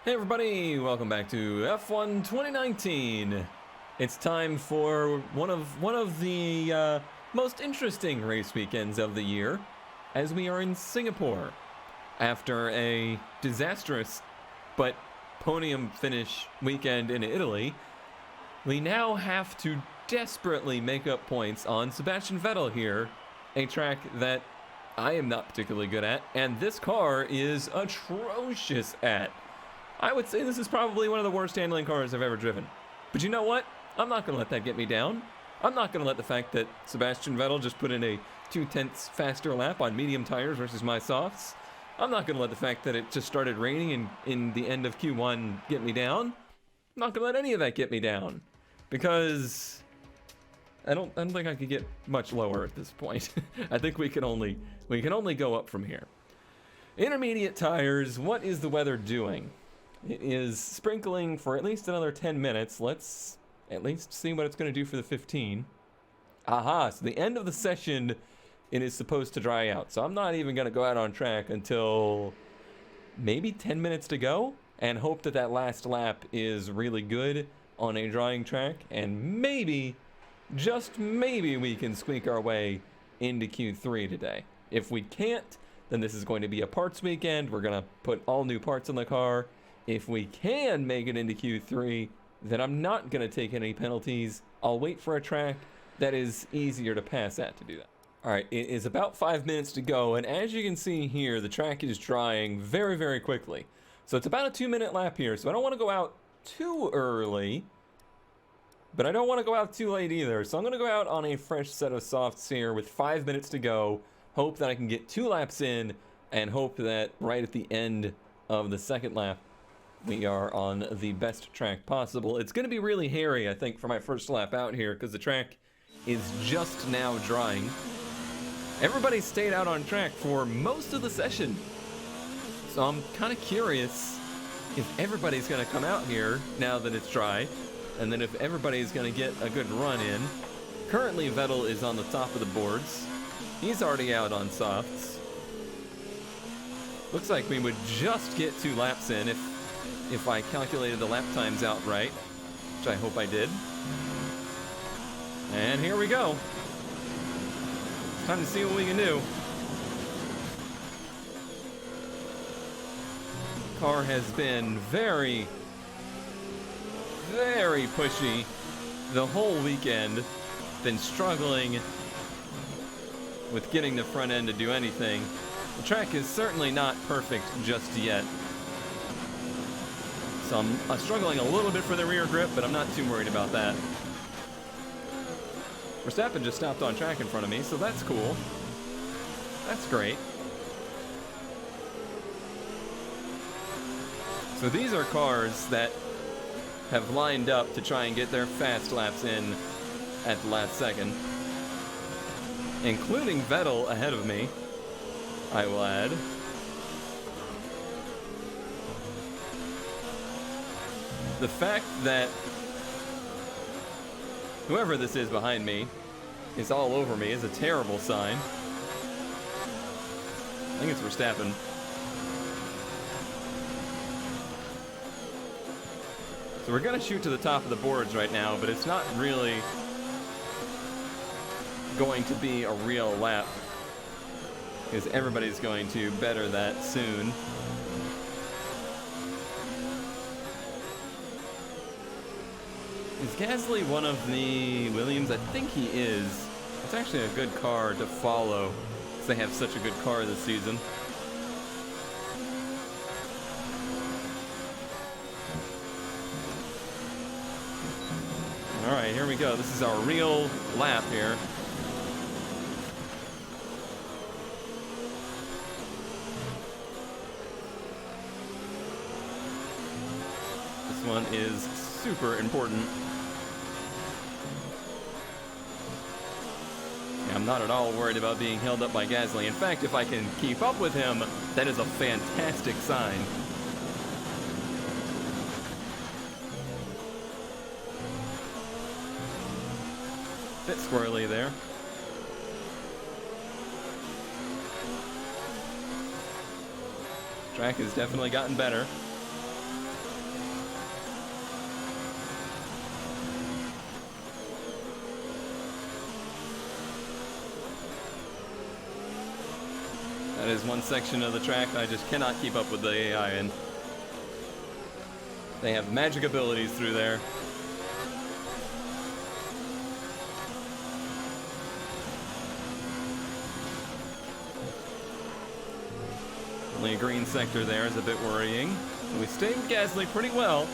Hey everybody, welcome back to F1 2019. It's time for one of the most interesting race weekends of the year, as we are in Singapore. After a disastrous but podium finish weekend in Italy, we now have to desperately make up points on Sebastian Vettel here, a track that I am not particularly good at, and this car is atrocious at. I would say this is probably one of the worst handling cars I've ever driven. But you know what? I'm not going to let that get me down. I'm not going to let the fact that Sebastian Vettel just put in a 0.2 faster lap on medium tires versus my softs. I'm not going to let the fact that it just started raining in the end of Q1 get me down. I'm not going to let any of that get me down. Because I don't think I could get much lower at this point. I think we can only go up from here. Intermediate tires, what is the weather doing? It is sprinkling for at least another 10 minutes. Let's at least see what it's going to do for the 15. Aha, so the end of the session, it is supposed to dry out. So I'm not even going to go out on track until maybe 10 minutes to go and hope that that last lap is really good on a drying track. And maybe, just maybe, we can squeak our way into Q3 today. If we can't, then this is going to be a parts weekend. We're going to put all new parts on the car. If we can make it into Q3, then I'm not going to take any penalties. I'll wait for a track that is easier to pass at to do that. All right, it is about 5 minutes to go, and as you can see here, the track is drying very, very quickly. So it's about a 2-minute lap here, so I don't want to go out too early, but I don't want to go out too late either. So I'm going to go out on a fresh set of softs here with 5 minutes to go, hope that I can get 2 laps in, and hope that right at the end of the second lap, we are on the best track possible. It's going to be really hairy, I think, for my first lap out here because the track is just now drying. Everybody stayed out on track for most of the session. So I'm kind of curious if everybody's going to come out here now that it's dry, and then if everybody's going to get a good run in. Currently, Vettel is on the top of the boards. He's already out on softs. Looks like we would just get 2 laps in if I calculated the lap times out right, which I hope I did. And here we go. Time to see what we can do. Car has been very, very pushy the whole weekend. Been struggling with getting the front end to do anything. The track is certainly not perfect just yet. So I'm struggling a little bit for the rear grip, but I'm not too worried about that. Verstappen just stopped on track in front of me, so that's cool. That's great. So these are cars that have lined up to try and get their fast laps in at the last second, including Vettel ahead of me, I will add. The fact that whoever this is behind me is all over me is a terrible sign. I think it's Verstappen. So we're going to shoot to the top of the boards right now, but it's not really going to be a real lap because everybody's going to better that soon. Is Gasly one of the Williams? I think he is. It's actually a good car to follow because they have such a good car this season. All right, here we go. This is our real lap here. This one is super important. I'm not at all worried about being held up by Gasly. In fact, if I can keep up with him, that is a fantastic sign. Bit squirrely there. Track has definitely gotten better. That is one section of the track I just cannot keep up with the AI in. They have magic abilities through there. Only a green sector there is a bit worrying. We stay with Gasly pretty well.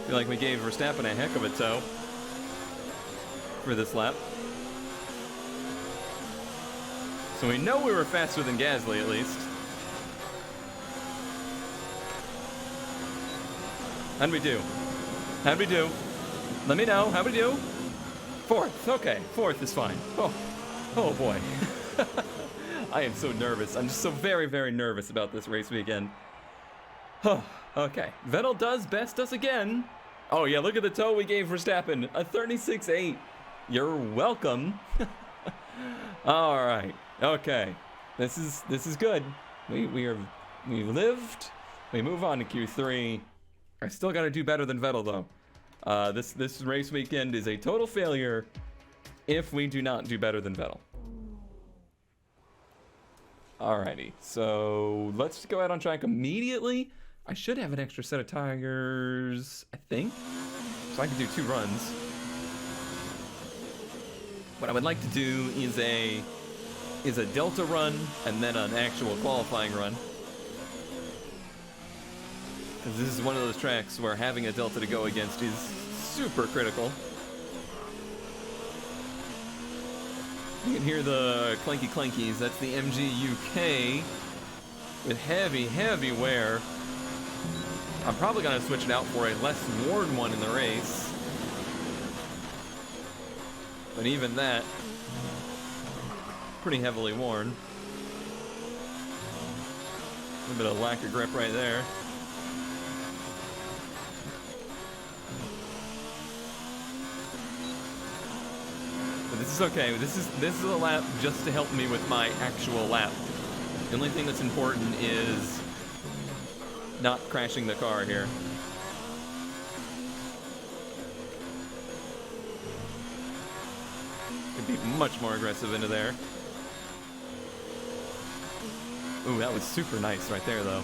Feel like we gave Verstappen a heck of a tow for this lap. So we know we were faster than Gasly at least. How'd we do? How'd we do? Let me know. How'd we do? Fourth. Okay. Fourth is fine. Oh boy. I am so nervous. I'm just so very, very nervous about this race weekend. Okay. Vettel does best us again. Oh yeah, look at the tow we gave Verstappen. A 36.8. You're welcome. All right. Okay. This is good. We lived. We move on to Q3. I still got to do better than Vettel though. This race weekend is a total failure if we do not do better than Vettel. Alrighty, so let's go out on track immediately. I should have an extra set of tires, I think, so I can do 2 runs. What I would like to do is a Delta run and then an actual qualifying run. Because this is one of those tracks where having a Delta to go against is super critical. You can hear the clanky clankies. That's the MG UK with heavy, heavy wear. I'm probably going to switch it out for a less worn one in the race. But even that, pretty heavily worn. A bit of lack of grip right there. But this is okay. This is a lap just to help me with my actual lap. The only thing that's important is not crashing the car here. Could be much more aggressive into there. Ooh, that was super nice right there, though.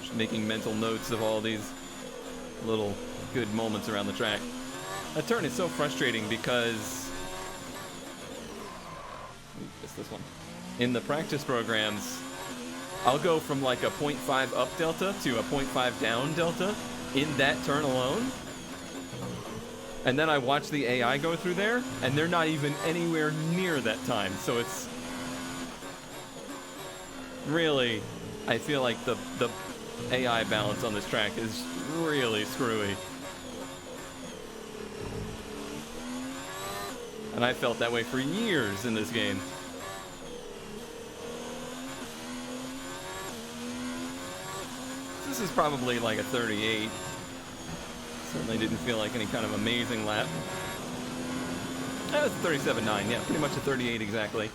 Just making mental notes of all these little good moments around the track. That turn is so frustrating because... Missed this one. In the practice programs, I'll go from like a 0.5 up delta to a 0.5 down delta in that turn alone. And then I watch the AI go through there, and they're not even anywhere near that time. So it's really, I feel like the AI balance on this track is really screwy. And I felt that way for years in this game. This is probably like a 38. Certainly didn't feel like any kind of amazing lap. That was a 37.9, yeah, pretty much a 38 exactly.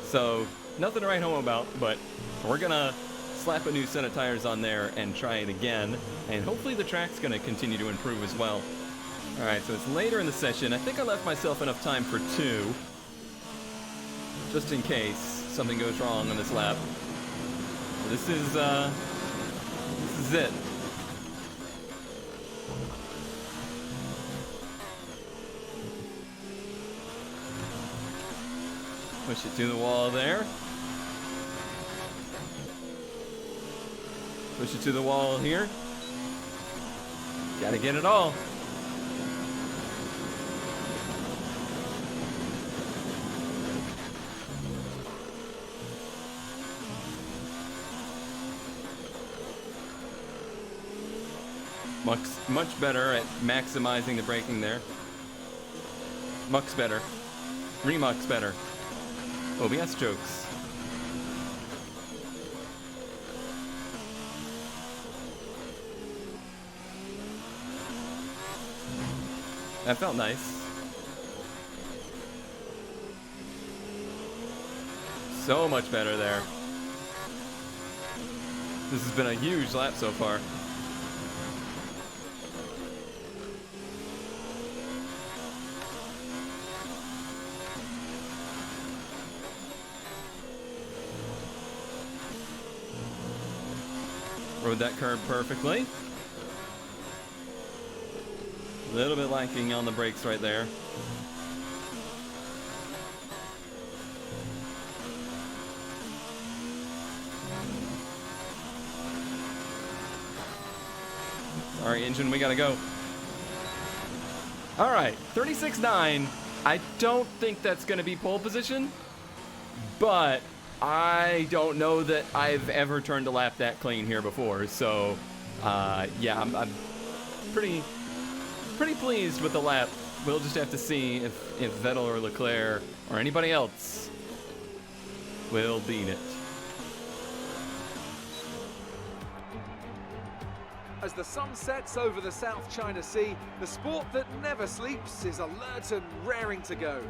So, nothing to write home about, but we're gonna slap a new set of tires on there and try it again, and hopefully the track's gonna continue to improve as well. Alright, so it's later in the session. I think I left myself enough time for 2, just in case something goes wrong on this lap. This is it. Push it to the wall there. Push it to the wall here. Gotta get it all. Much better at maximizing the braking there. Much better. Remux better. OBS jokes. That felt nice. So much better there. This has been a huge lap so far. Rode that curb perfectly. A little bit lacking on the brakes right there. Sorry, engine, we gotta go. All right, 36.9. I don't think that's gonna be pole position, but I don't know that I've ever turned a lap that clean here before. So, yeah, I'm pretty pleased with the lap. We'll just have to see if Vettel or Leclerc or anybody else will beat it. As the sun sets over the South China Sea, the sport that never sleeps is alert and raring to go.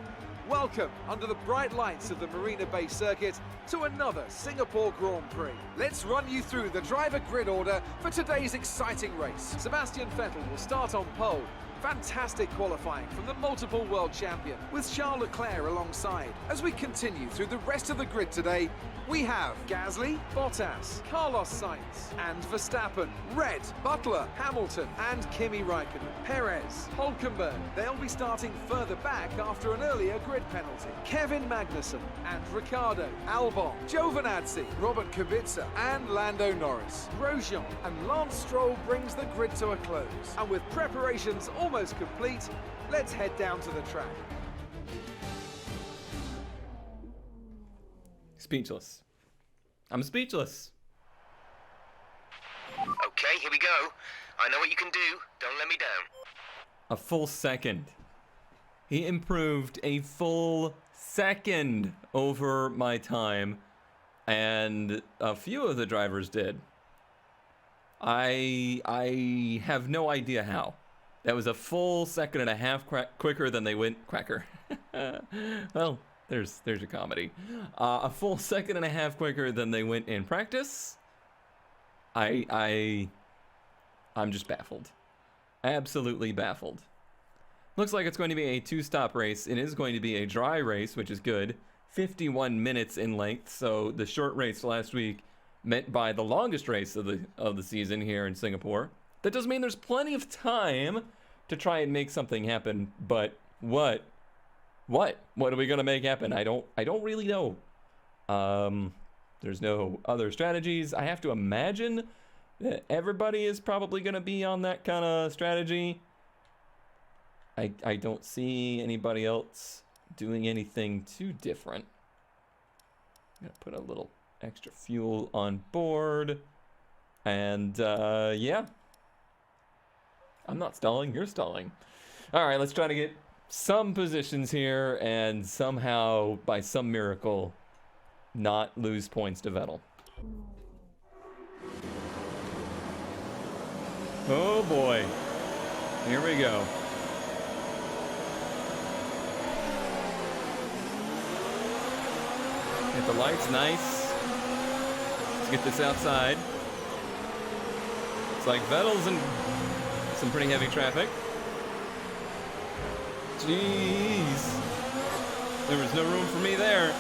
Welcome, under the bright lights of the Marina Bay Circuit, to another Singapore Grand Prix. Let's run you through the driver grid order for today's exciting race. Sebastian Vettel will start on pole. Fantastic qualifying from the multiple world champion, with Charles Leclerc alongside. As we continue through the rest of the grid today, we have Gasly, Bottas, Carlos Sainz, and Verstappen, Red, Butler, Hamilton, and Kimi Raikkonen, Perez, Hulkenberg. They'll be starting further back after an earlier grid penalty. Kevin Magnussen and Ricciardo, Albon, Giovinazzi, Robert Kubica, and Lando Norris. Grosjean and Lance Stroll brings the grid to a close. And with preparations almost complete, let's head down to the track. Speechless. I'm speechless. Okay, here we go. I know what you can do. Don't let me down. A full second. He improved a full second over my time, and a few of the drivers did. I have no idea how. That was a full second and a half quicker than they went Quacker. Well, there's your comedy. A full second and a half quicker than they went in practice. I'm just baffled. Absolutely baffled. Looks like it's going to be a two-stop race. It is going to be a dry race, which is good. 51 minutes in length, so the short race last week meant by the longest race of the season here in Singapore. That doesn't mean there's plenty of time to try and make something happen, but what are we gonna make happen? I don't really know. There's no other strategies. I have to imagine that everybody is probably gonna be on that kind of strategy. I don't see anybody else doing anything too different. I'm gonna put a little extra fuel on board, and yeah. I'm not stalling, you're stalling. All right, let's try to get some positions here and somehow, by some miracle, not lose points to Vettel. Oh boy, here we go. Get the lights, nice. Let's get this outside. It's like Vettel's in some pretty heavy traffic. Jeez. There was no room for me there.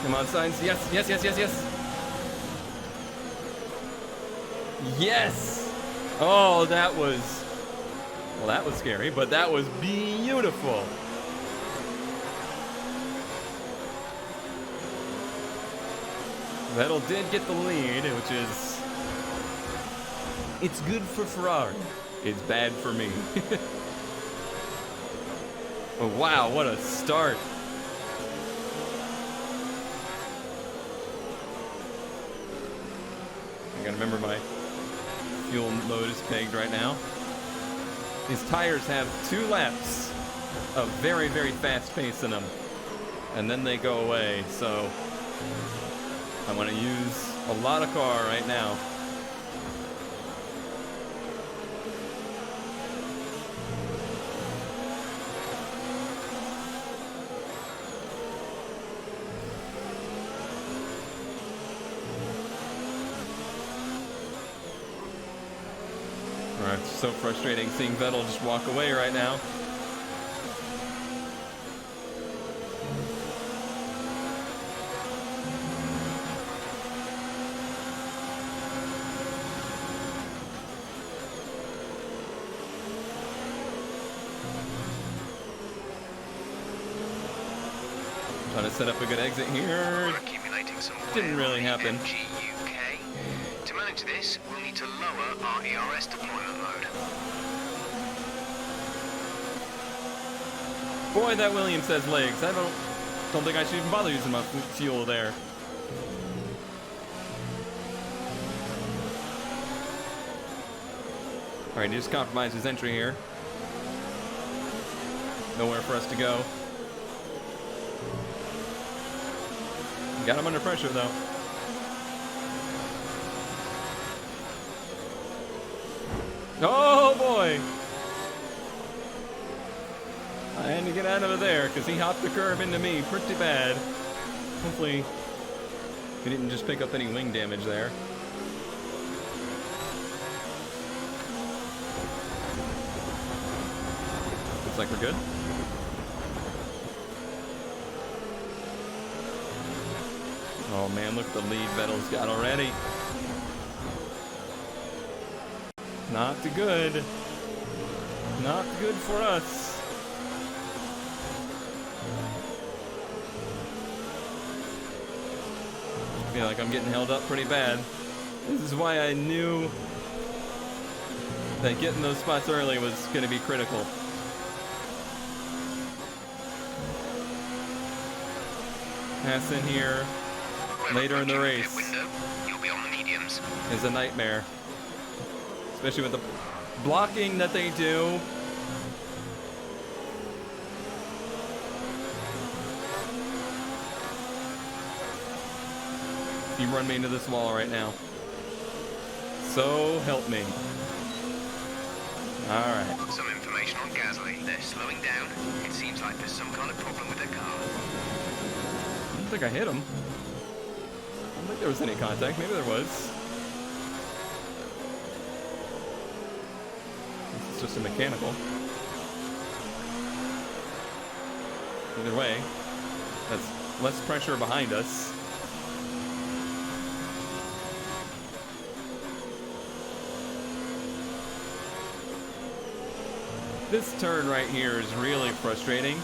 Come on, Sainz. Yes, yes, yes, yes, yes. Yes! Oh, that was... Well, that was scary, but that was beautiful. Vettel did get the lead, which is... It's good for Ferrari. It's bad for me. Oh, wow, what a start. I gotta remember my fuel load is pegged right now. These tires have 2 laps of very, very fast pace in them. And then they go away, so I want to use a lot of car right now. So frustrating seeing Vettel just walk away right now. Trying to set up a good exit here. We're accumulating some Didn't really happen. MGUK. To manage this, we'll need to lower our ERS deployment mode. Boy, that Williams has legs. I don't think I should even bother using my fuel there. All right, he just compromised his entry here. Nowhere for us to go. Got him under pressure, though. Oh, boy. I had to get out of there because he hopped the curb into me pretty bad. Hopefully, he didn't just pick up any wing damage there. Looks like we're good. Oh man, look at the lead Vettel's got already. Not good. Not good for us. I feel like I'm getting held up pretty bad. This is why I knew that getting those spots early was going to be critical. Pass in here. Later in the race Window, you'll be on the mediums. is a nightmare, especially with the blocking that they do. You run me into this wall right now. So help me. All right. Some information on Gasly. They're slowing down. It seems like there's some kind of problem with their car. I don't think I hit him. I don't think there was any contact. Maybe there was. It's just a mechanical. Either way, that's less pressure behind us. This turn right here is really frustrating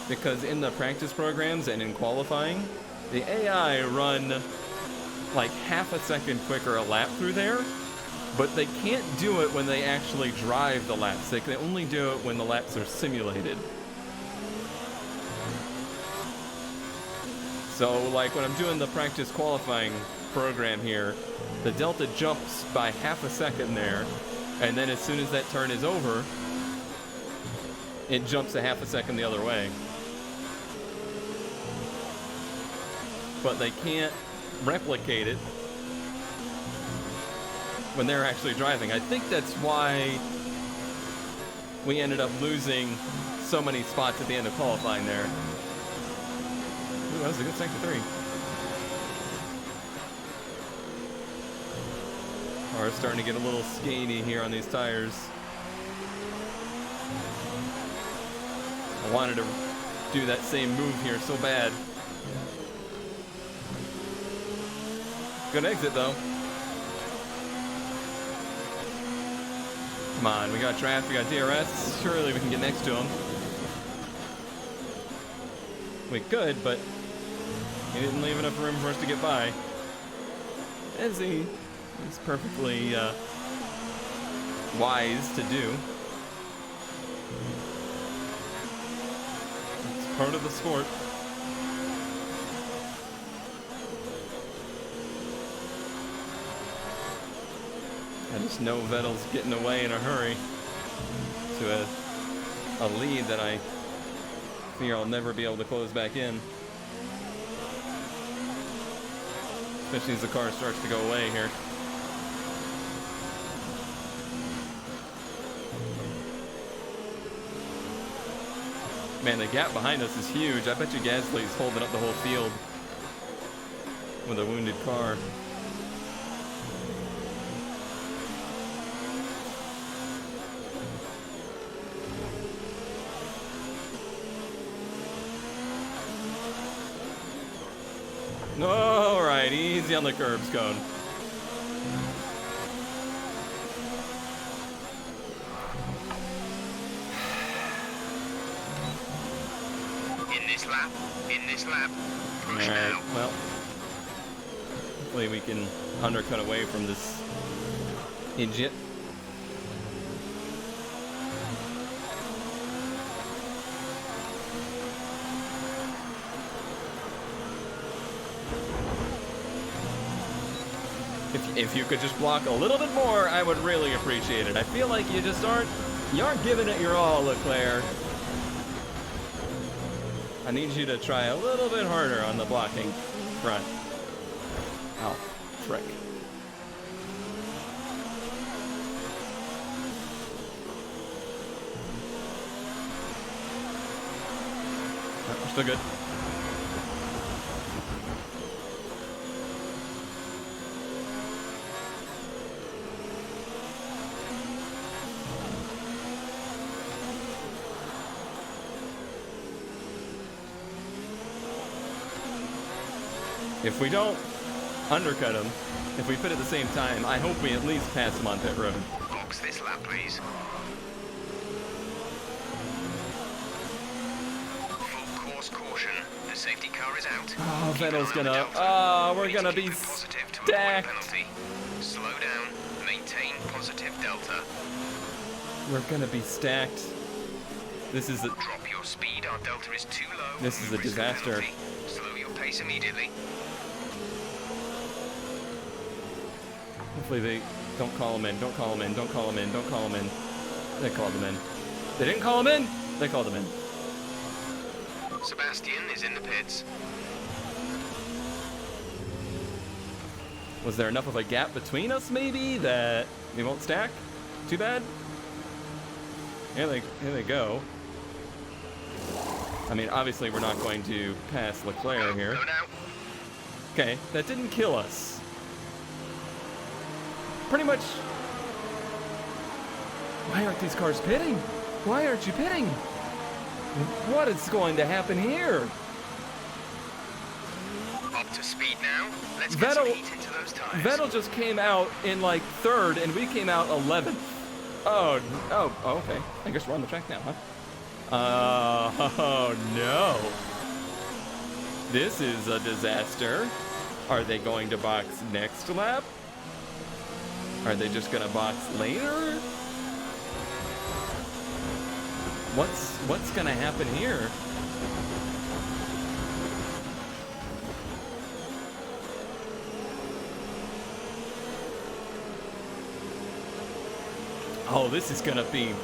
because in the practice programs and in qualifying, the AI run like half a second quicker a lap through there, but they can't do it when they actually drive the laps. They can only do it when the laps are simulated. So like when I'm doing the practice qualifying program here, the delta jumps by half a second there, and then as soon as that turn is over, it jumps a half a second the other way. But they can't replicate it when they're actually driving. I think that's why we ended up losing so many spots at the end of qualifying there. Ooh, that was a good sector 3. Car's starting to get a little skaty here on these tires. I wanted to do that same move here so bad. Good exit though. Come on, we got draft, we got DRS. Surely we can get next to him. We could, but he didn't leave enough room for us to get by. As he's perfectly wise to do. It's part of the sport. I just know Vettel's getting away in a hurry to a lead that I fear I'll never be able to close back in. Especially as the car starts to go away here. Man, the gap behind us is huge. I bet you Gasly's holding up the whole field with a wounded car. All right, easy on the curbs, Cone. In this lap. Push All right, now. well, hopefully we can undercut away from this idiot. If you could just block a little bit more, I would really appreciate it. I feel like you aren't giving it your all, Leclerc. I need you to try a little bit harder on the blocking front. Oh, frick. Oh, we're still good. If we don't undercut him, if we pit at the same time, I hope we at least pass him on pit road. Box this lap, please. Full course caution. The safety car is out. Oh, Keep an Vettel's eye on gonna. the delta. Oh, We we're need to gonna keep be it positive to avoid a stacked. penalty. Slow down. Maintain positive delta. We're gonna be stacked. This is a. Drop your speed. Our delta is too low. This is a Risk disaster. penalty. Slow your pace immediately. Hopefully they don't call him in. Don't call him in. Don't call him in. Don't call him in. They called him in. They didn't call him in. They called him in. Sebastian is in the pits. Was there enough of a gap between us, maybe, that we won't stack? Too bad. Here they go. I mean, obviously we're not going to pass Leclerc here. Go now. Okay, that didn't kill us. Pretty much. Why aren't these cars pitting? Why aren't you pitting? What is going to happen here? Up to speed now. Let's get some Vettel, heat into those tires. Vettel just came out in like 3rd, and we came out 11th. Oh, okay. I guess we're on the track now, huh? Oh no. This is a disaster. Are they going to box next lap? Are they just gonna box later? What's gonna happen here? Oh, this is gonna be.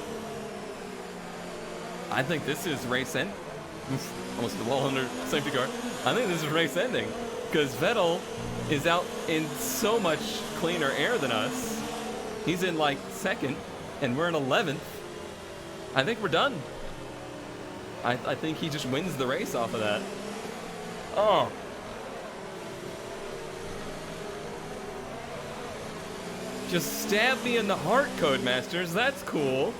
I think this is race end. Oof, almost the wall under safety car. I think this is race ending because Vettel is out in so much cleaner air than us. He's in like 2nd, and we're in 11th. I think we're done. I think he just wins the race off of that. Oh. Just stab me in the heart, Codemasters. That's cool.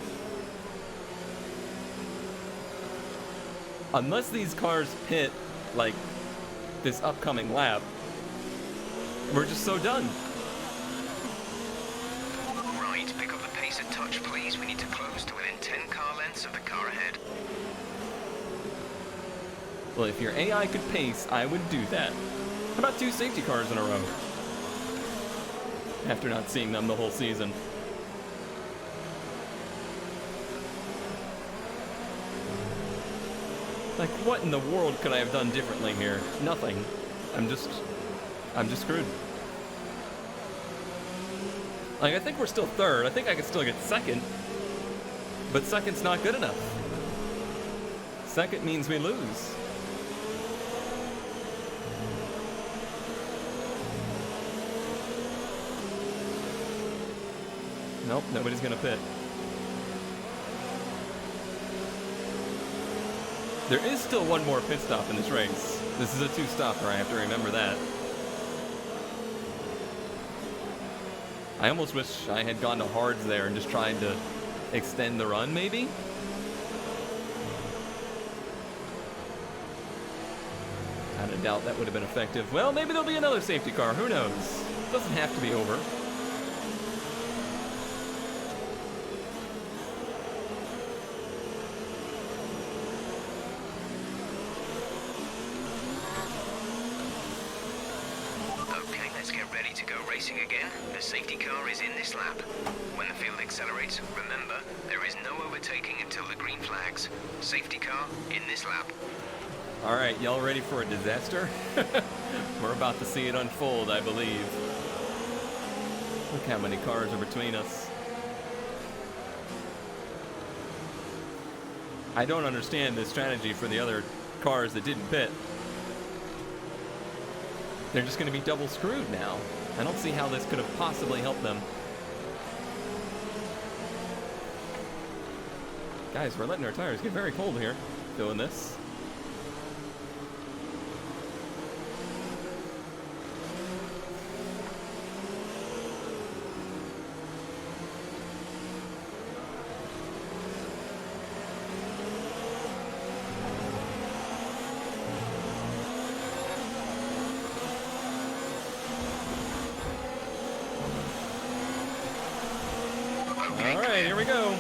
Unless these cars pit, like, this upcoming lap, we're just so done. Right, pick up the pace a touch, please. We need to close to within 10 car lengths of the car ahead. Well, if your AI could pace, I would do that. How about 2 safety cars in a row? After not seeing them the whole season. Like, what in the world could I have done differently here? Nothing. I'm just screwed. Like, I think we're still 3rd. I think I could still get 2nd. But 2nd's not good enough. 2nd means we lose. Nope, nobody's gonna pit. There is still one more pit stop in this race. This is a 2-stopper, I have to remember that. I almost wish I had gone to hards there and just tried to extend the run, maybe? I don't kind of doubt that would have been effective. Well, maybe there'll be another safety car. Who knows? Doesn't have to be over. Okay, let's get ready to go racing again. The safety car is in this lap. When the field accelerates, remember, there is no overtaking until the green flags. Safety car in this lap. All right, y'all ready for a disaster? We're about to see it unfold, I believe. Look how many cars are between us. I don't understand the strategy for the other cars that didn't pit. They're just going to be double screwed now. I don't see how this could have possibly helped them. Guys, we're letting our tires get very cold here doing this. All right, here we go.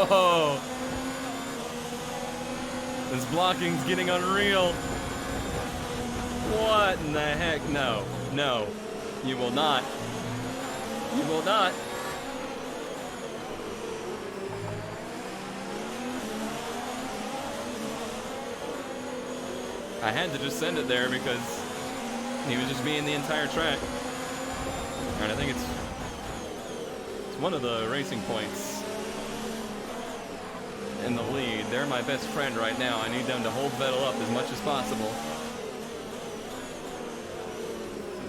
Oh, this blocking's getting unreal. What in the heck? No, no, you will not. You will not. I had to just send it there because he was just being the entire track. And I think it's one of the racing points in the lead. They're my best friend right now. I need them to hold Vettel up as much as possible.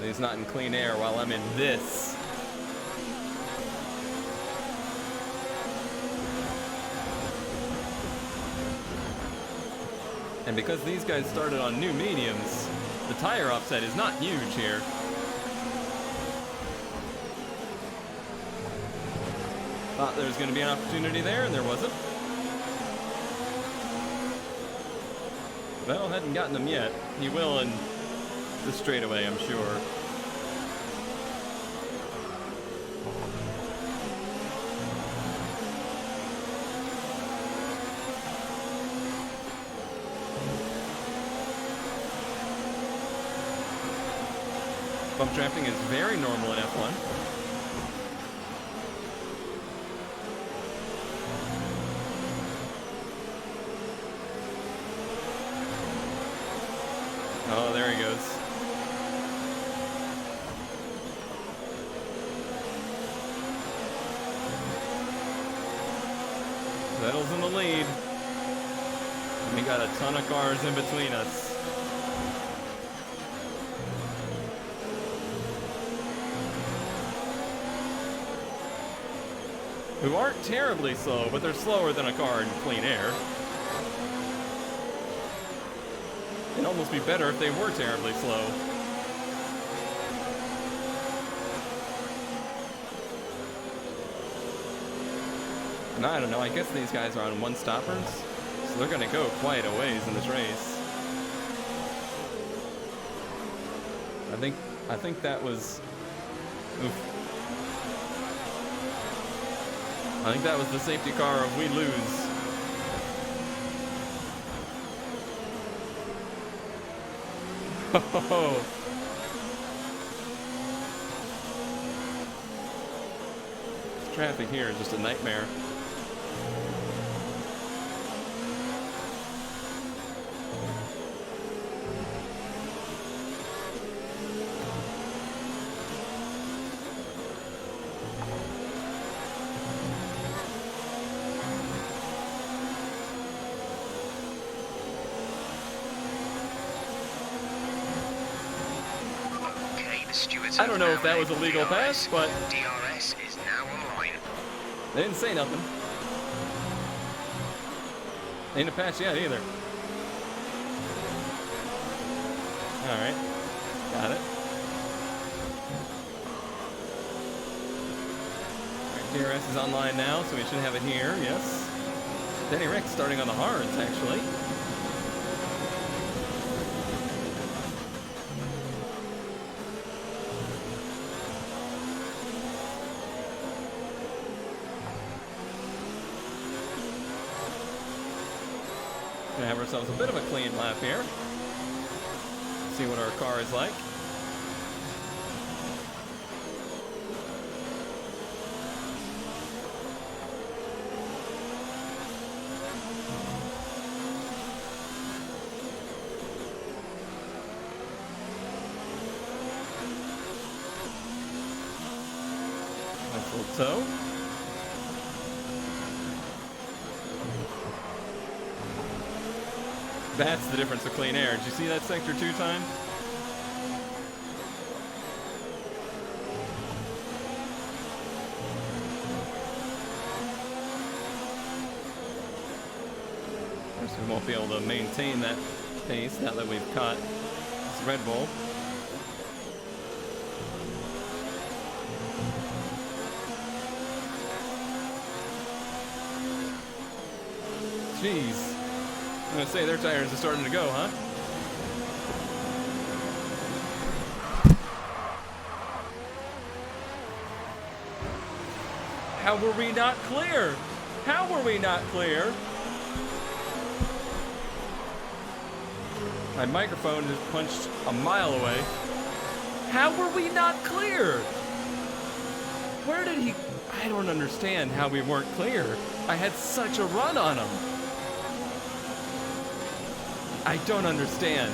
He's not in clean air while I'm in this. And because these guys started on new mediums, the tire offset is not huge here. Thought there was going to be an opportunity there, and there wasn't. Vettel hadn't gotten them yet. He will in the straightaway, I'm sure. Bump drafting is very normal in F1. Oh, there he goes. Vettel's in the lead. We got a ton of cars in between us. Who aren't terribly slow, but they're slower than a car in clean air. It'd almost be better if they were terribly slow. And I don't know, I guess these guys are on one-stoppers, so they're gonna go quite a ways in this race. I think that was... Oof. I think that was the safety car of we lose. Oh. This traffic here is just a nightmare. I don't know if that was a legal pass, but DRS is now online. they didn't say nothing. Ain't a patch yet either. Alright. Got it. Alright, DRS is online now, so we should have it here, yes. Denny Rick starting on the hards, actually. Gonna have ourselves a bit of a clean lap here. See what our car is like. Nice little toe. That's the difference of clean air. Did you see that sector 2 time? Of course, we won't be able to maintain that pace now that we've caught this Red Bull. Jeez. I'm gonna say their tires are starting to go, huh? How were we not clear? How were we not clear? My microphone is punched a mile away. How were we not clear? Where did he... I don't understand how we weren't clear. I had such a run on him. I don't understand.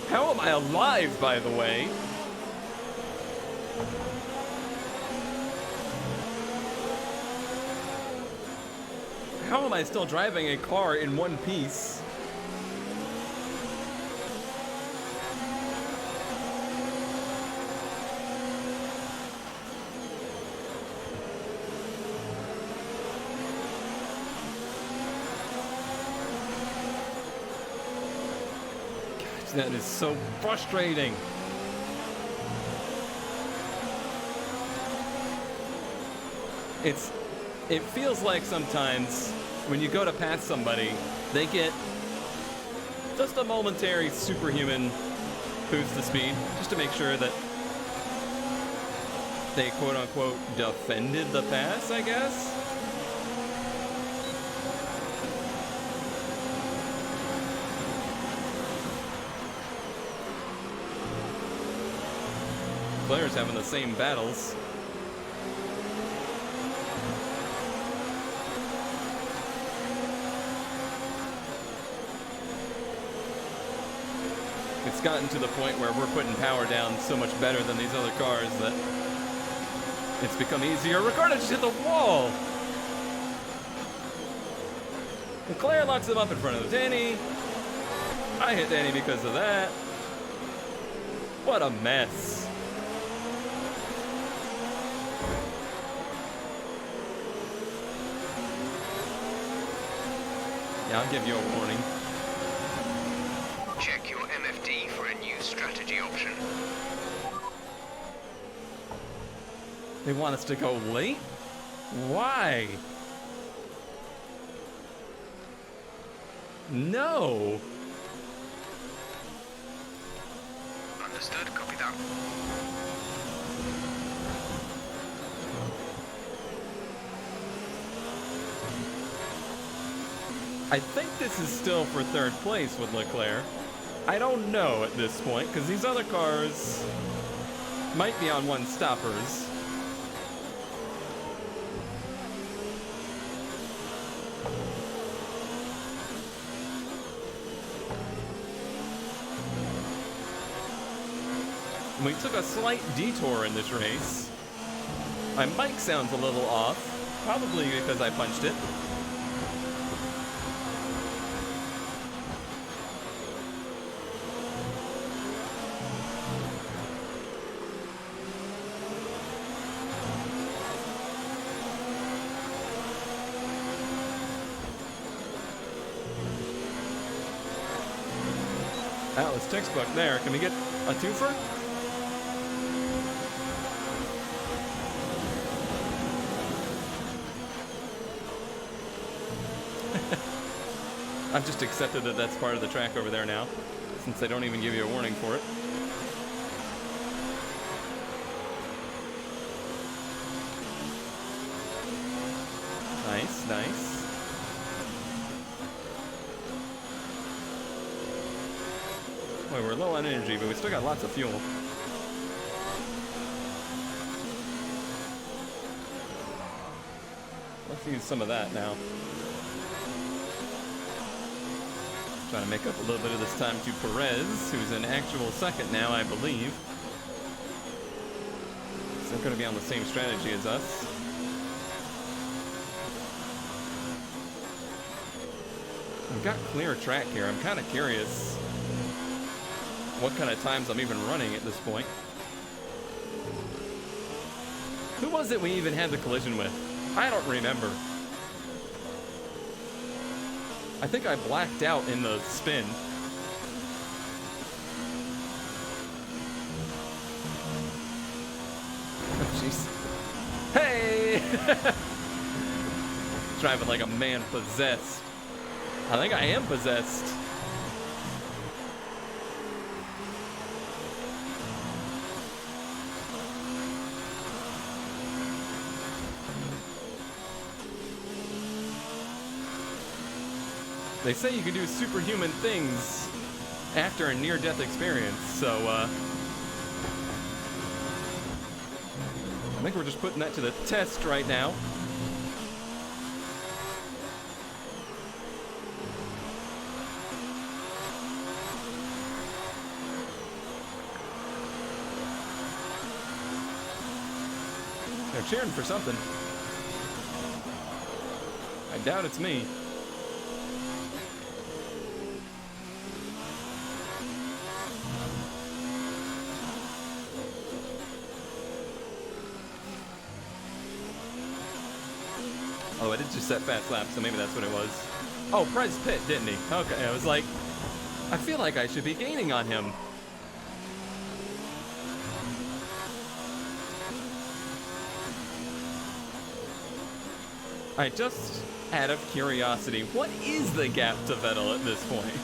How am I alive, by the way? How am I still driving a car in one piece? Gosh, that is so frustrating. It feels like sometimes when you go to pass somebody, they get just a momentary superhuman boost to speed, just to make sure that they quote-unquote defended the pass, I guess? Players having the same battles. It's gotten to the point where we're putting power down so much better than these other cars that it's become easier. Ricardo just hit the wall! Leclerc locks him up in front of Danny. I hit Danny because of that. What a mess. Yeah, I'll give you a warning. Check your MFD for a new strategy option. They want us to go late? Why? No. Understood, copy that. I think this is still for third place with Leclerc. I don't know at this point, because these other cars might be on one stoppers. We took a slight detour in this race. My mic sounds a little off, probably because I punched it. That was textbook there. Can we get a twofer? I've just accepted that that's part of the track over there now, since they don't even give you a warning for it. Nice, nice. Boy, we're low on energy, but we still got lots of fuel. Let's use some of that now. Trying to make up a little bit of this time to Perez, who's in actual second now, I believe. So they're going to be on the same strategy as us. I've got clear track here. I'm kind of curious what kind of times I'm even running at this point. Who was it we even had the collision with? I don't remember. I think I blacked out in the spin. Oh, jeez. Hey! Driving like a man possessed. I think I am possessed. They say you can do superhuman things after a near-death experience, so I think we're just putting that to the test right now. They're cheering for something. I doubt it's me. Oh, I did just set fast lap, so maybe that's what it was. Oh, Perez pit, didn't he? Okay, I was like, I feel like I should be gaining on him. All right, just out of curiosity, what is the gap to Vettel at this point?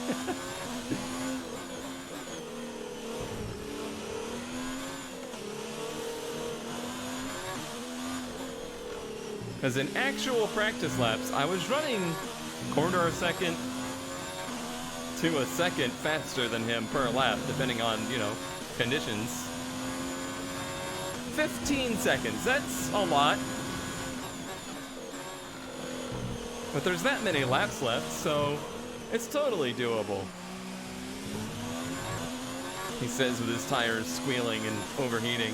Because in actual practice laps, I was running quarter of a second to a second faster than him per lap, depending on, you know, conditions. 15 seconds, that's a lot. But there's that many laps left, so it's totally doable. He says with his tires squealing and overheating.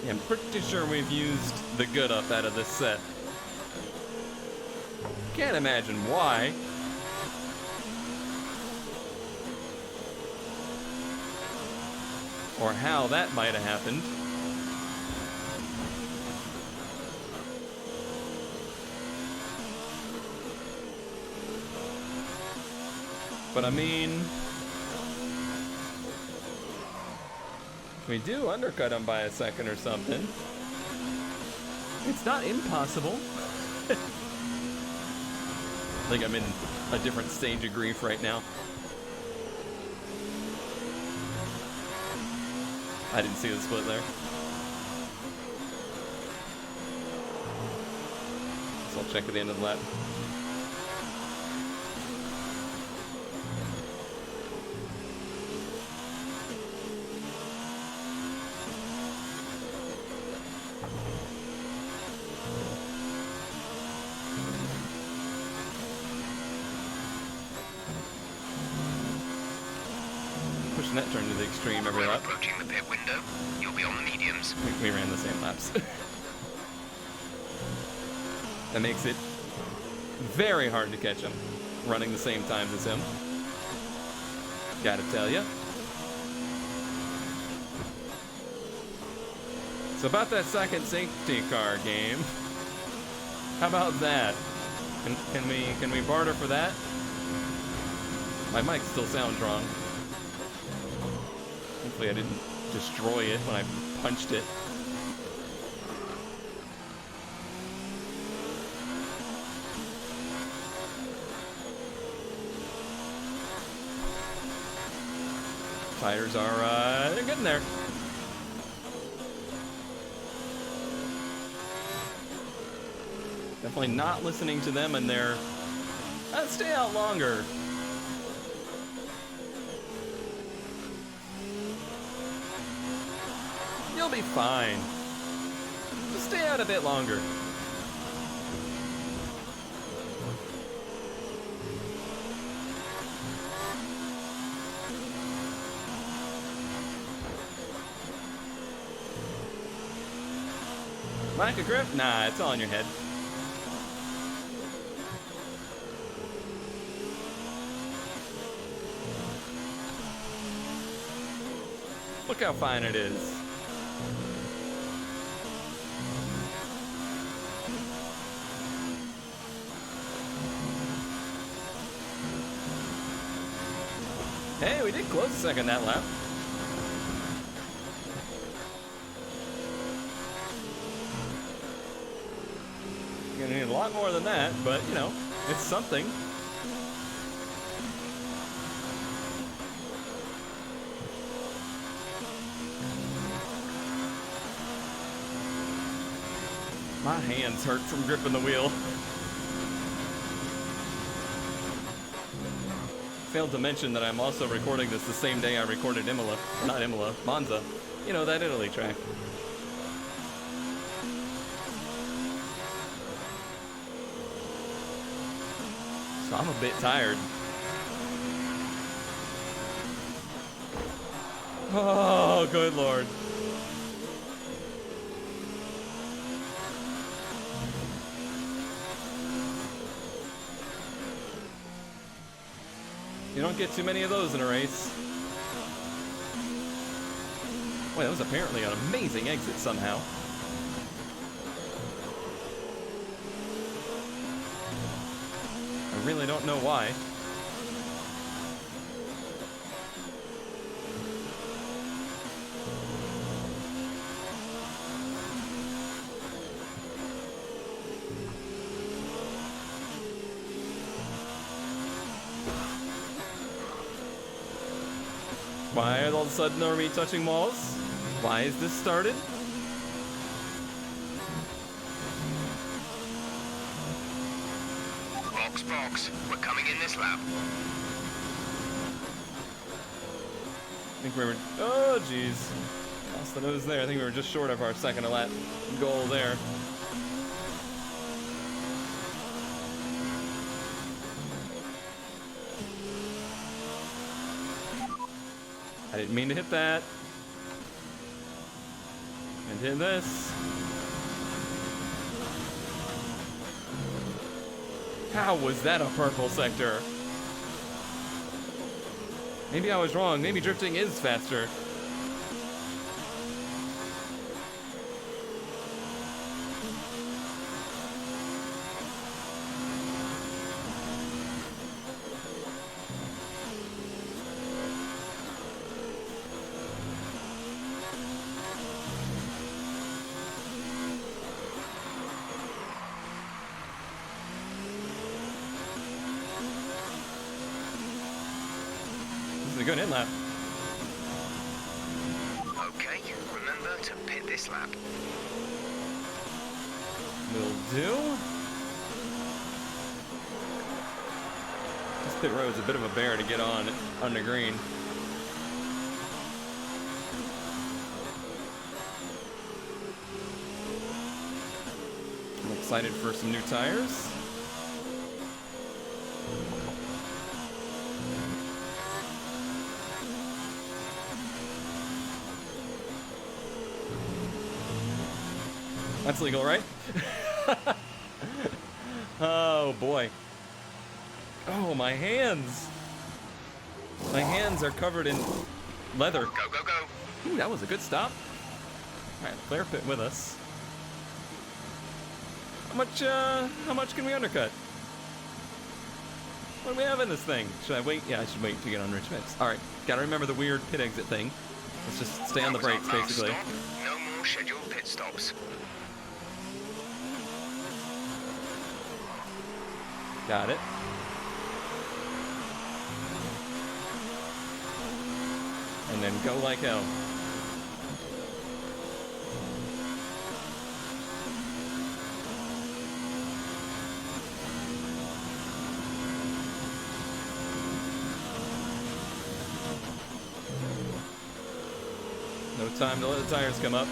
Yeah, I'm pretty sure we've used the good up out of this set. Can't imagine why. Or how that might have happened. But I mean, we do undercut him by a second or something. It's not impossible. I think I'm in a different stage of grief right now. I didn't see the split there. So I'll check at the end of the lap. And that turned to the extreme every We're lap. approaching the pit window. You'll be on the mediums. We ran the same laps. That makes it very hard to catch him, running the same times as him. Gotta tell ya. So about that second safety car game. How about that? Can we barter for that? My mic still sounds wrong. Hopefully I didn't destroy it when I punched it. Tires are, they're getting there. Definitely not listening to them and their, stay out longer. You'll be fine. Just stay out a bit longer. Lack of grip? Nah, it's all in your head. Look how fine it is. Hey, we did close a second that lap. You're gonna need a lot more than that, but you know, it's something. My hands hurt from gripping the wheel. Failed to mention that I'm also recording this the same day I recorded Imola. Not Imola, Monza. You know, that Italy track. So I'm a bit tired. Oh, good Lord. You don't get too many of those in a race. Wait, that was apparently an amazing exit somehow. I really don't know why. Why all of a sudden are we touching walls? Why is this started? Box. We're coming in this lap. I think we were, oh geez. Lost the nose there. I think we were just short of our second lap goal there. I didn't mean to hit that. And hit this. How was that a purple sector? Maybe I was wrong. Maybe drifting is faster. A good in lap. Okay, remember to pit this lap. Will do. This pit road is a bit of a bear to get on the green. I'm excited for some new tires. That's legal, right? Oh, boy. Oh, my hands. My hands are covered in leather. Go, go, go. Ooh, that was a good stop. All right, flare pit with us. How much can we undercut? What do we have in this thing? Should I wait? Yeah, I should wait to get on rich mix. All right, gotta remember the weird pit exit thing. Let's just stay on the brakes, basically. Stop. No more scheduled pit stops. Got it. And then go like hell. No time to let the tires come up.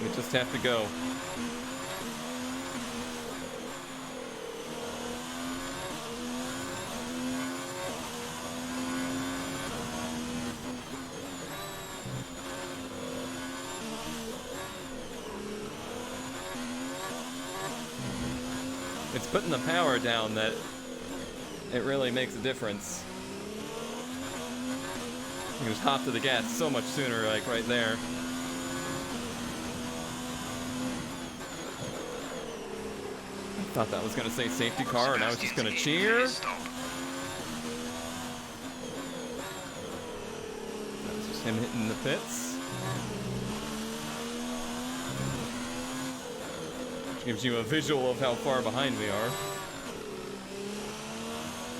We just have to go. It's putting the power down that it really makes a difference. You can just hop to the gas so much sooner, like right there. I thought that was gonna say safety car, and I was just gonna cheer. That was just him hitting the pits. Which gives you a visual of how far behind we are.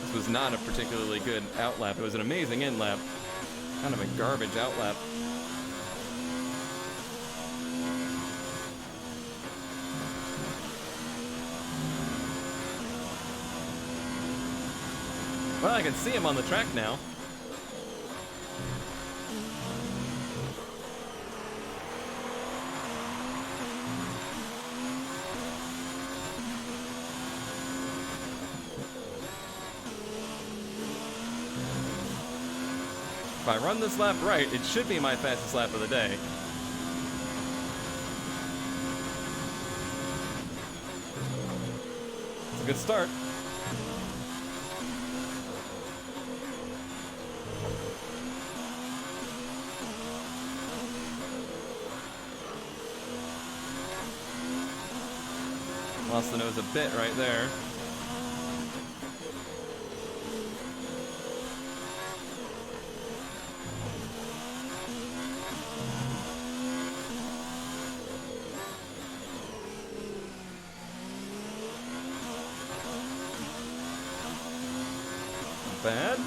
This was not a particularly good outlap. It was an amazing in lap. Kind of a garbage outlap. Well, I can see him on the track now. If I run this lap right, it should be my fastest lap of the day. It's a good start. Lost the nose a bit right there. Bad.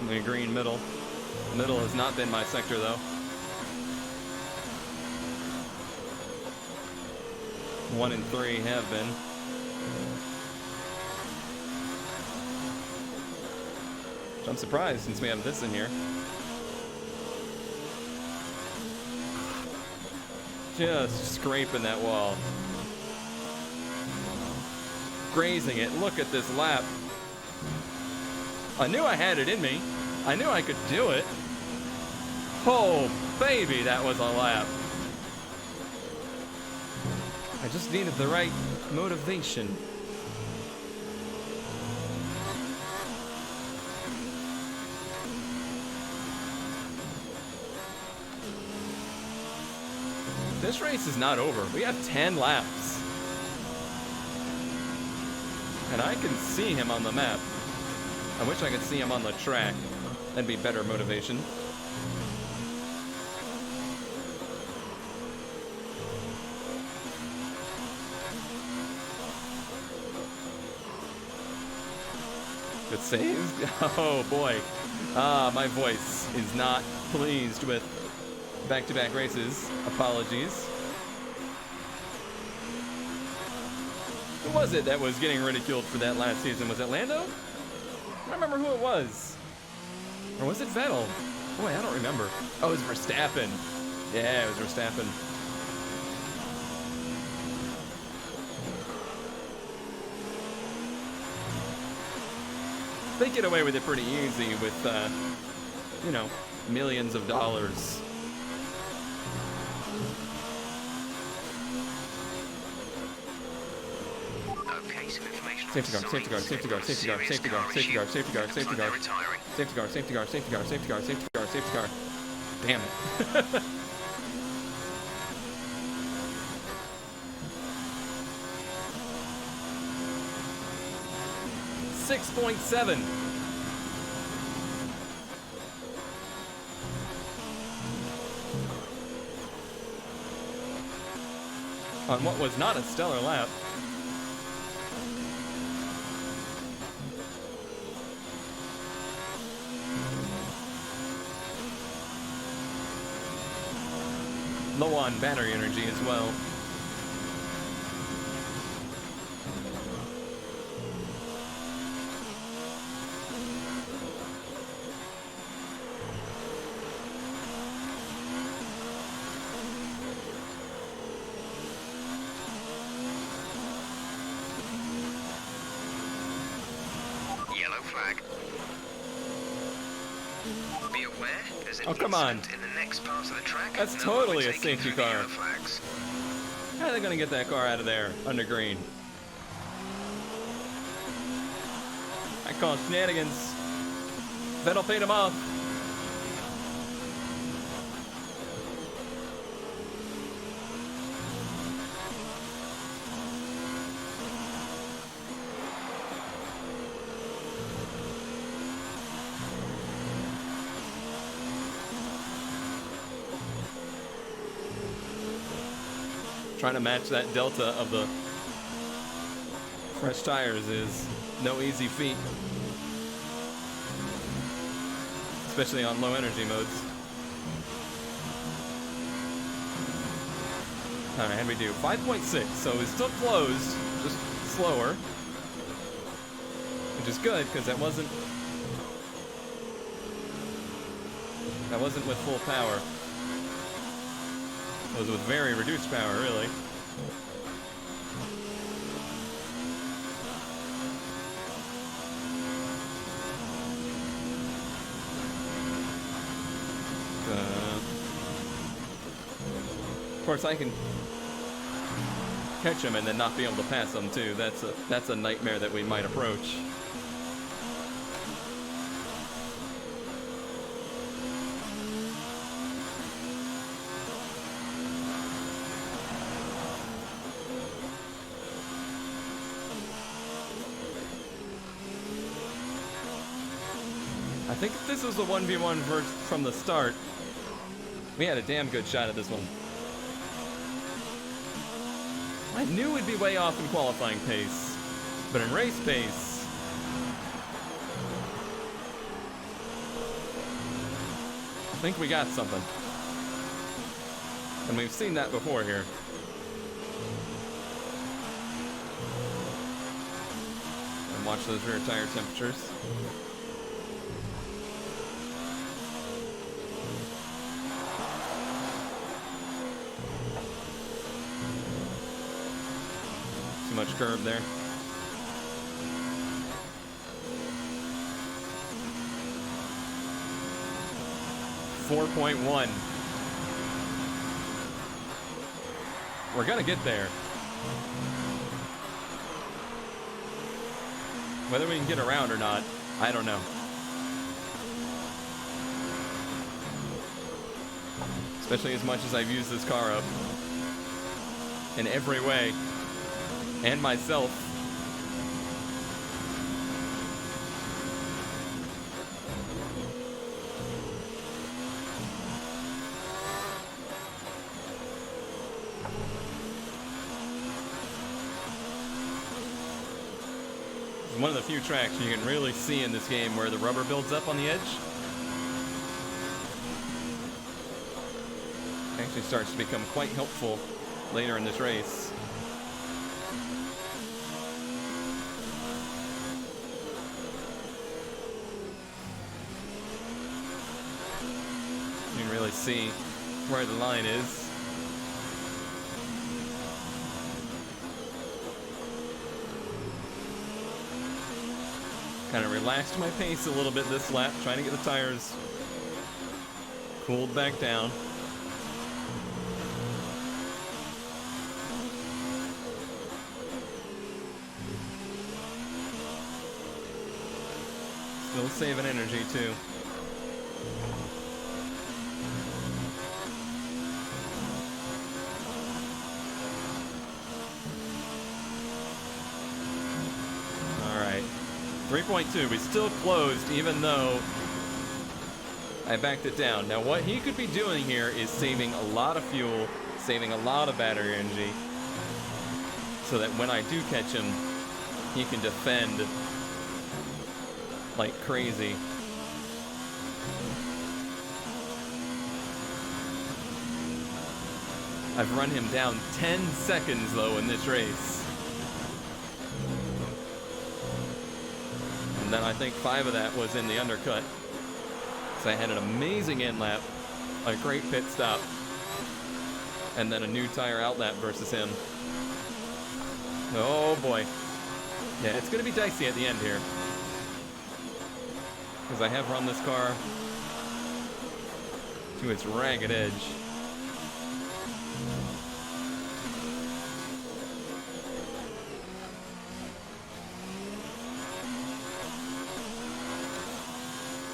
The green middle. Middle has not been my sector though. 1 and 3 have been. Which I'm surprised since we have this in here. Just scraping that wall. Grazing it. Look at this lap. I knew I had it in me. I knew I could do it. Oh, baby, that was a lap. I just needed the right motivation. This race is not over. We have 10 laps. And I can see him on the map. I wish I could see him on the track. That'd be better motivation. Good save. Oh boy. My voice is not pleased with back-to-back races. Apologies. Who was it that was getting ridiculed for that last season? Was it Lando? I don't remember who it was. Or was it Vettel? Boy, I don't remember. Oh, it was Verstappen. Yeah, it was Verstappen. They get away with it pretty easy with you know, millions of dollars. Okay, some information. Safety guard, safety guard, safety guard, safety guard, safety guard, safety guard, safety guard, safety guard, safety guard, safety guard, safety guard, safety guard, safety guard, safety guard. Damn it. 6.7. On what was not a stellar lap. Low on battery energy as well. Yellow flag. Be aware, there's an Oh, come on. incident in the next part of the track. That's No totally a overtaking safety through the car. yellow flags. How are they gonna get that car out of there under green? I call shenanigans. Vettel paid him off. Trying to match that delta of the fresh tires is no easy feat, especially on low energy modes. All right, how'd we do? 5.6, so it's still closed, just slower, which is good because that wasn't with full power. It was with very reduced power, really. Of course, I can catch him and then not be able to pass him too. That's a nightmare that we might approach. I think if this was the 1v1 from the start, we had a damn good shot at this one. I knew we'd be way off in qualifying pace, but in race pace, I think we got something. And we've seen that before here. And watch those rear tire temperatures. Too much curb there. .1. We're gonna get there. Whether we can get around or not, I don't know. Especially as much as I've used this car up in every way. And myself. It's one of the few tracks you can really see in this game where the rubber builds up on the edge. It actually starts to become quite helpful later in this race. You can really see where the line is. Kind of relaxed my pace a little bit this lap, trying to get the tires Cooled back down. Still saving energy too. All right, 3.2. We still closed even though I backed it down. Now what he could be doing here is saving a lot of fuel, saving a lot of battery energy, so that when I do catch him, he can defend like crazy. I've run him down 10 seconds though in this race. And then I think 5 of that was in the undercut. So I had an amazing in lap, a great pit stop, and then a new tire out lap versus him. Oh boy. Yeah, it's gonna be dicey at the end here, because I have run this car to its ragged edge.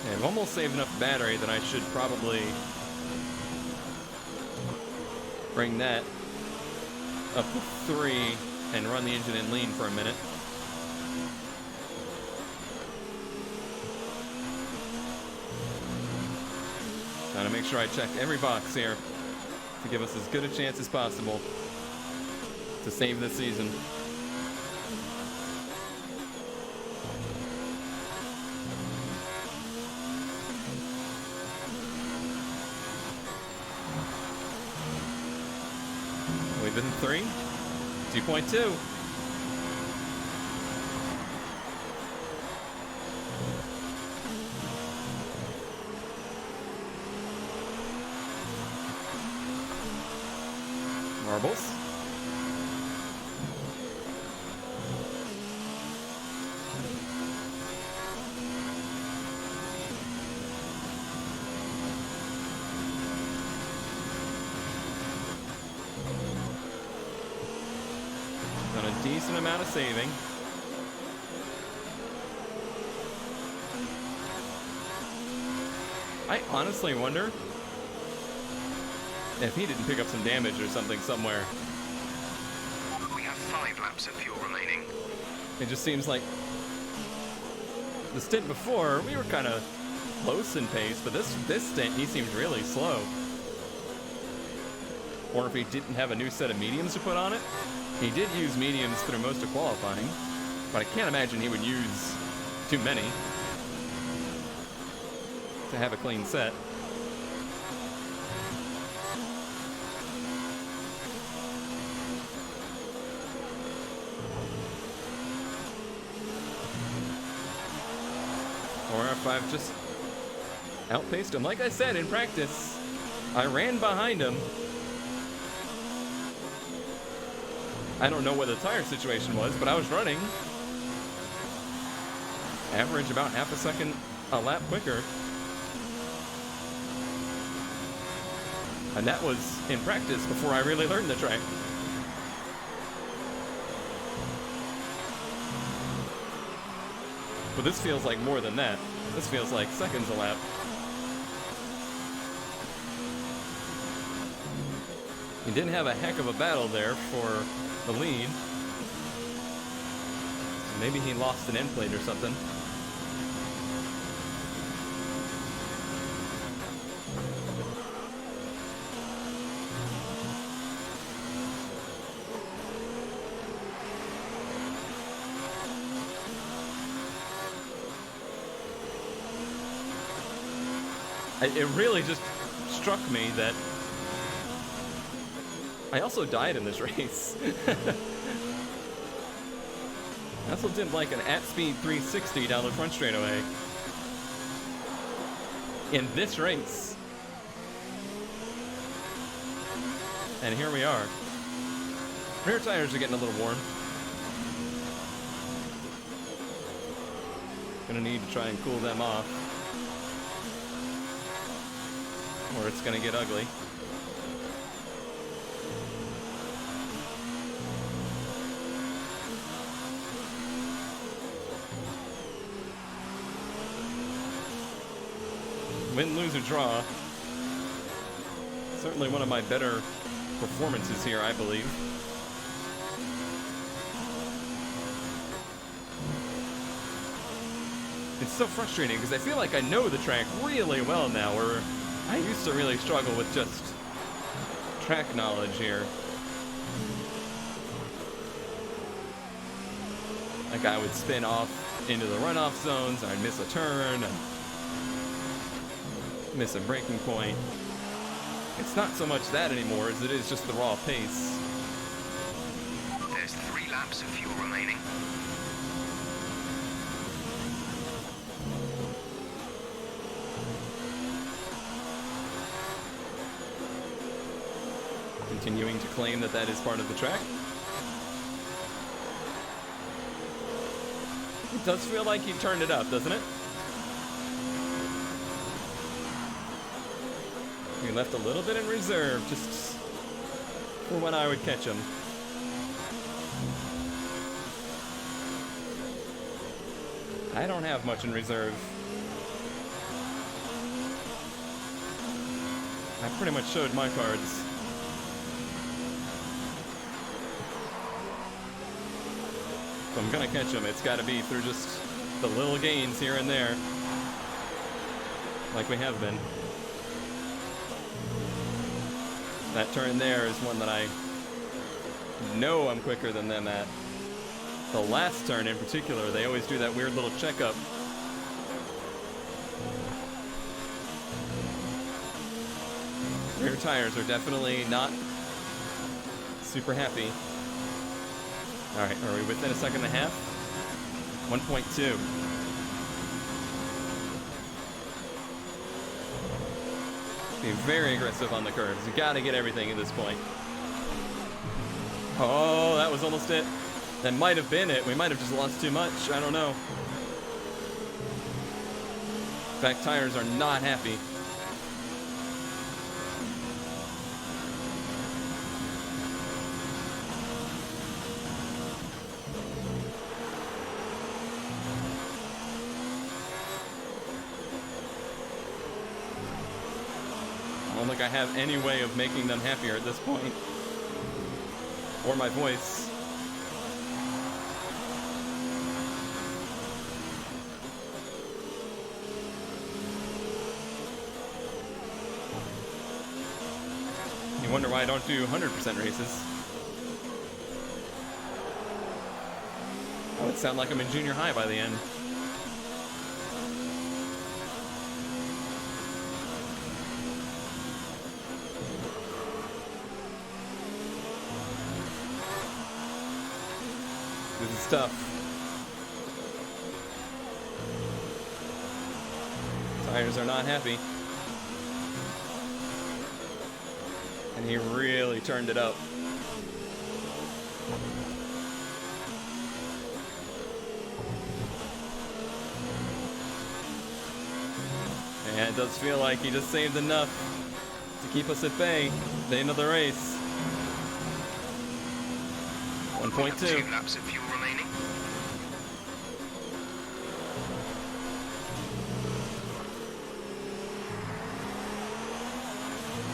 Yeah, I've almost saved enough battery that I should probably bring that up to 3 and run the engine in lean for a minute. Trying to make sure I check every box here to give us as good a chance as possible to save this season. We've been 3, 2.2. Marbles. Done a decent amount of saving. I honestly wonder if he didn't pick up some damage or something somewhere. We have 5 laps of fuel remaining. It just seems like the stint before, we were kind of close in pace, but this stint, he seemed really slow. Or if he didn't have a new set of mediums to put on it. He did use mediums through most of qualifying, but I can't imagine he would use too many to have a clean set. Or if I've just outpaced him. Like I said, in practice, I ran behind him. I don't know what the tire situation was, but I was running average about half a second a lap quicker. And that was in practice before I really learned the track. But this feels like more than that. This feels like seconds a lap. He didn't have a heck of a battle there for the lead. Maybe he lost an end plate or something. It really just struck me that I also died in this race. I also did like an at-speed 360 down the front straightaway in this race. And here we are. Rear tires are getting a little warm. Gonna need to try and cool them off. or it's gonna get ugly. Win, lose, or draw. Certainly one of my better performances here, I believe. It's so frustrating because I feel like I know the track really well now, where I used to really struggle with just track knowledge here. Like I would spin off into the runoff zones, I'd miss a turn, miss a braking point. It's not so much that anymore as it is just the raw pace. There's 3 laps of fuel remaining. Continuing to claim that that is part of the track. It does feel like he turned it up, doesn't it? He left a little bit in reserve, just for when I would catch him. I don't have much in reserve. I pretty much showed my cards. If I'm gonna catch him, it's gotta be through just the little gains here and there, like we have been. That turn there is one that I know I'm quicker than them at. The last turn in particular, they always do that weird little checkup. Rear tires are definitely not super happy. Alright, are we within a second and a half? 1.2. Be very aggressive on the curves. You gotta get everything at this point. Oh, that was almost it. That might have been it. We might have just lost too much. I don't know. Back tires are not happy. I don't think I have any way of making them happier at this point. Or my voice. You wonder why I don't do 100% races. I would sound like I'm in junior high by the end. This is tough. Tires are not happy. And he really turned it up. And it does feel like he just saved enough to keep us at bay at the end of the race. 1.2. 2 laps of fuel remaining.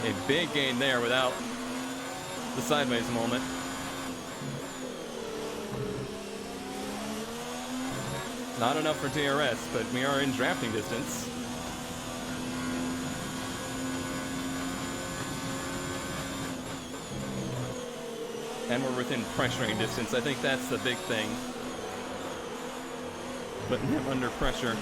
A big gain there without the sideways moment. Not enough for DRS, but we are in drafting distance. And we're within pressuring distance. I think that's the big thing. Putting him under pressure.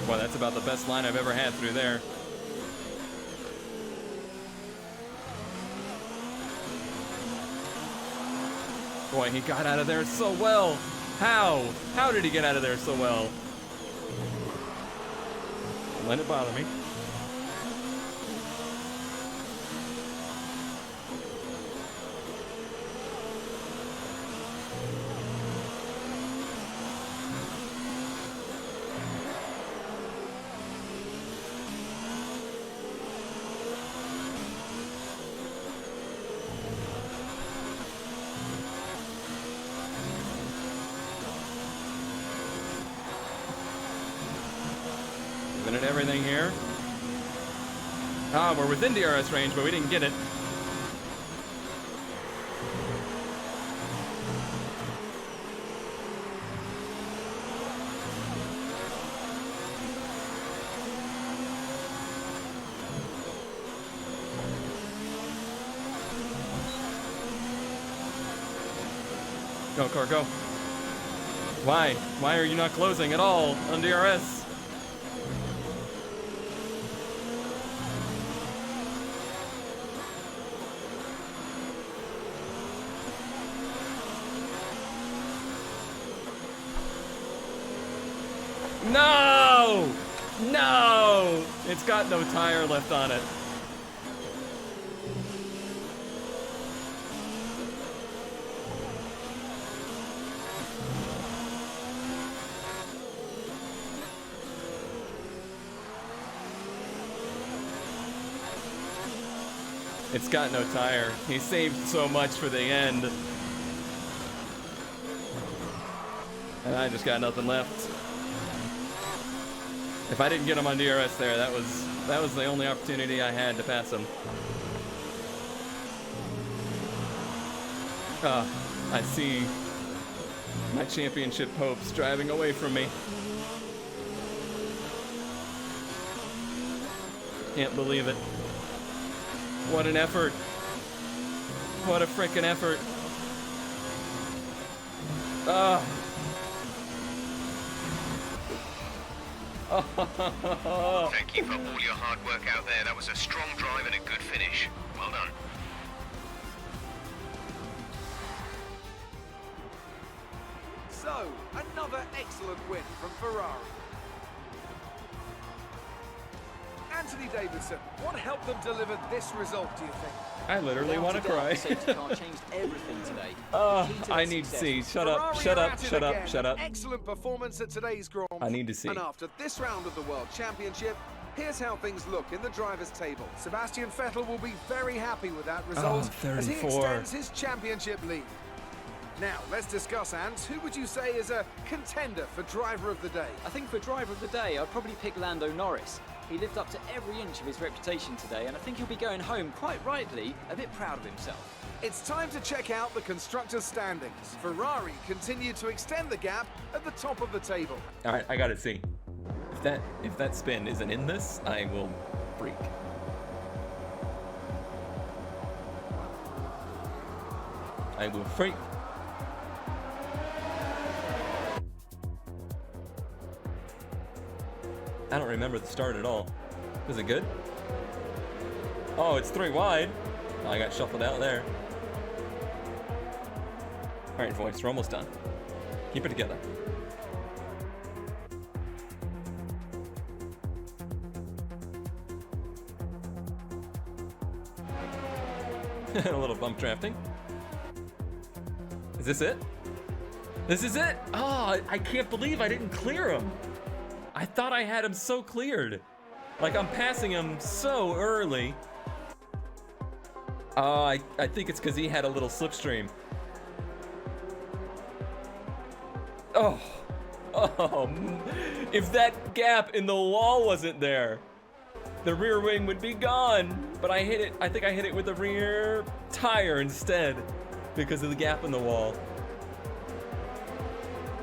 Boy, that's about the best line I've ever had through there. Boy, he got out of there so well. How? How did he get out of there so well? Don't let it bother me. everything here. Ah, we're within DRS range, but we didn't get it. Go, car, go. Why? Why are you not closing at all on DRS? No! No! It's got no tire left on it. It's got no tire. He saved so much for the end. And I just got nothing left. If I didn't get him on DRS there, that was the only opportunity I had to pass him. I see my championship hopes driving away from me. Can't believe it. What an effort. What a frickin' effort. Thank you for all your hard work out there. That was a strong drive and a good finish. Well done. So, another excellent win from Ferrari. Anthony Davidson, what helped them deliver this result, do you think? I literally want to cry. The safety car changed everything today. I need to see. Shut up, Ferrari shut are up, at it shut up, again. shut up. Excellent performance at today's Grand Prix. I need to see. And after this round of the World Championship, here's how things look in the drivers' table. Sebastian Vettel will be very happy with that result as he 34. extends his championship lead. Now, let's discuss, Ants. Who would you say is a contender for driver of the day? I think for driver of the day, I'd probably pick Lando Norris. He lived up to every inch of his reputation today, and I think he'll be going home, quite rightly, a bit proud of himself. It's time to check out the constructors' standings. Ferrari continue to extend the gap at the top of the table. All right, I gotta see. If that spin isn't in this, I will freak. I will freak. I don't remember the start at all. Was it good? Oh, it's 3 wide. Oh, I got shuffled out there. All right, voice, we're almost done. Keep it together. A little bump drafting. Is this it? This is it! Oh, I can't believe I didn't clear him. I thought I had him so cleared. Like, I'm passing him so early. I think it's because he had a little slipstream. Oh, if that gap in the wall wasn't there, the rear wing would be gone. But I hit it, I think I hit it with the rear tire instead because of the gap in the wall.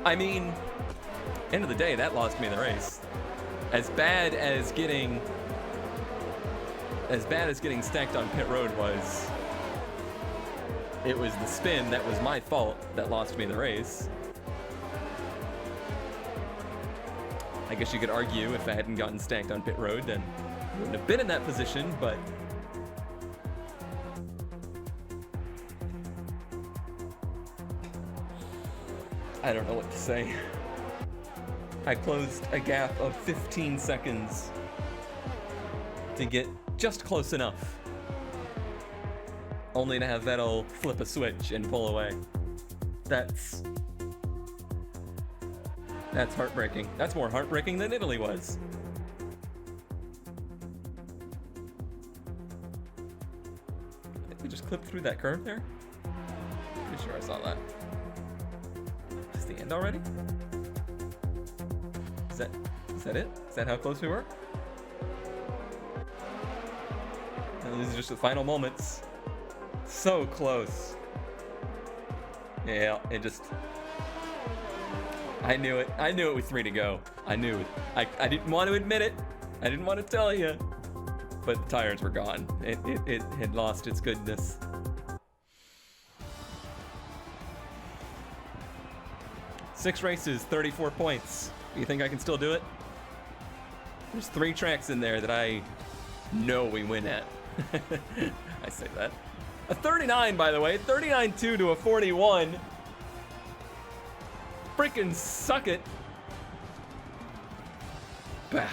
I mean, end of the day, that lost me the race. As bad as getting stacked on pit road was, it was the spin that was my fault that lost me the race. I guess you could argue if I hadn't gotten stacked on pit road, then I wouldn't have been in that position, but I don't know what to say. I closed a gap of 15 seconds to get just close enough, only to have Vettel flip a switch and pull away. That's heartbreaking. That's more heartbreaking than Italy was. I think we just clipped through that curve there. Pretty sure I saw that. Is the end already? Is that it? Is that how close we were? These are just the final moments. So close. Yeah, it just... I knew it. I knew it with 3 to go. I knew it. I didn't want to admit it. I didn't want to tell you. But the tires were gone. It had lost its goodness. Six races, 34 points. You think I can still do it? There's 3 tracks in there that I know we win at. I say that. A 39, by the way. 39-2 to a 41. Freaking suck it. Bah.